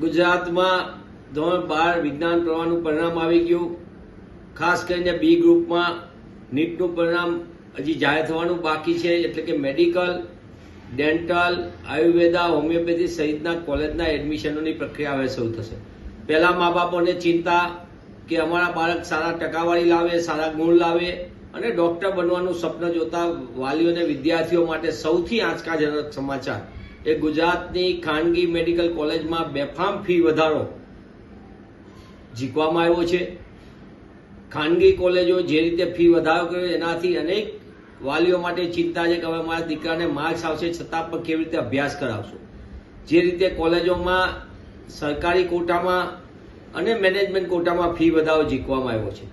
ગુજરાતમાં ધોરણ 12 વિજ્ઞાન પ્રવાહનું પરિણામ આવી ગયું. ખાસ કરીને બી ગ્રુપમાં નીટનું પરિણામ હજી જાહેર થવાનું બાકી છે. એટલે કે મેડિકલ, ડેન્ટલ, આયુર્વેદા, હોમિયોપેથી સહિતના કોલેજના એડમિશનોની પ્રક્રિયા હવે શરૂ થશે. પહેલા મા બાપોને ચિંતા કે અમારા બાળક સારા ટકાવારી લાવે, સારા ગુણ લાવે અને ડોક્ટર બનવાનું સ્વપ્ન જોતા વાલીઓ અને વિદ્યાર્થીઓ માટે સૌથી આંચકાજનક સમાચાર એ ગુજરાતની ખાનગી મેડિકલ કોલેજમાં બેફામ ફી વધારો ઝીકવામાં આવ્યો છે. ખાનગી કોલેજો જે રીતે ફી વધારો કર્યો એનાથી અનેક વાલીઓ માટે ચિંતા છે કે હવે મારા દીકરાને માર્ક્સ આવશે છતાં પણ કેવી રીતે અભ્યાસ કરાવશો. જે રીતે કોલેજોમાં સરકારી કોટામાં અને મેનેજમેન્ટ કોટામાં ફી વધારો ઝીકવામાં આવ્યો છે,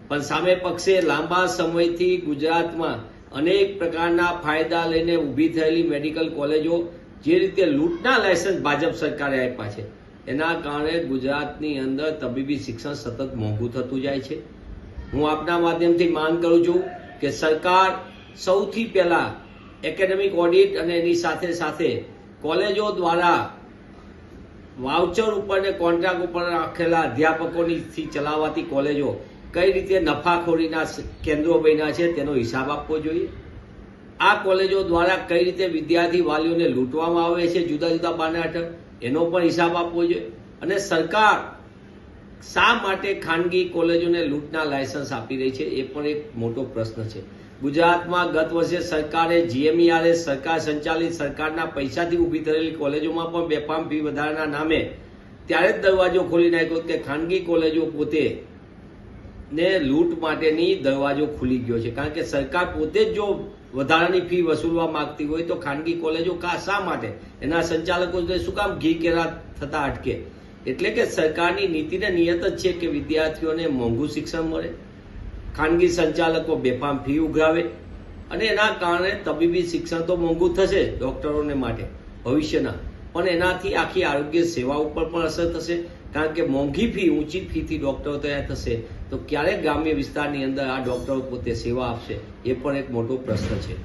પણ સામે પક્ષે લાંબા સમયથી ગુજરાતમાં અનેક પ્રકારના ફાયદા લઈને ઊભી થયેલી મેડિકલ કોલેજો જે રીતે લૂંટના લાયસન્સ ભાજપ સરકારે આપ્યા છે એના કારણે ગુજરાતની અંદર તબીબી શિક્ષણ સતત મોંઘું થતું જાય છે. હું આપના માધ્યમથી માંગ કરું છું કે સરકાર સૌથી પહેલા એકેડેમિક ઓડિટ અને એની સાથે સાથે કોલેજો દ્વારા વાઉચર ઉપર ને કોન્ટ્રાક્ટ ઉપર રાખેલા અધ્યાપકોની ચલાવાતી કોલેજો કઈ રીતે નફાખોરીના કેન્દ્રો બન્યા છે તેનો હિસાબ આપવો જોઈએ. આ કોલેજો દ્વારા કઈ રીતે વિદ્યાર્થી વાલીઓને લૂંટવામાં આવે છે જુદા જુદા બહાના હેઠળ એનો પણ હિસાબ આપવો જોઈએ. અને સરકાર શા માટે ખાનગી કોલેજોને લૂંટના લાયસન્સ આપી રહી છે એ પણ એક મોટો પ્રશ્ન છે. ગુજરાતમાં ગત વર્ષે સરકારે જીએમઈઆરએસ સરકાર સંચાલિત સરકારના પૈસાથી ઊભી થયેલી કોલેજોમાં પણ બેફામ ફી વધારાના નામે ત્યારે જ દરવાજો ખોલી નાખ્યો કે ખાનગી કોલેજો પોતે ને લૂંટ માટેની દરવાજો ખુલી ગયો છે. કારણ કે સરકાર પોતે જ જો વધારાની ફી વસૂલવા માંગતી હોય તો ખાનગી કોલેજો શા માટે એના સંચાલકો શું કામ ઘી કેરા થતા અટકે. એટલે કે સરકારની નીતિને નિયત જ છે કે વિદ્યાર્થીઓને મોંઘું શિક્ષણ મળે, ખાનગી સંચાલકો બેફામ ફી ઉઘરાવે અને એના કારણે તબીબી શિક્ષણ તો મોંઘું થશે ડોક્ટરોને માટે ભવિષ્યના, પણ એનાથી આખી આરોગ્ય સેવા ઉપર પણ અસર થશે. કારણ કે મોંઘી ફી, ઊંચી ફીથી ડોક્ટરો તૈયાર થશે તો ક્યારેક ગ્રામ્ય વિસ્તારની અંદર આ ડોક્ટરો પોતે સેવા આપશે એ પણ એક મોટો પ્રશ્ન છે.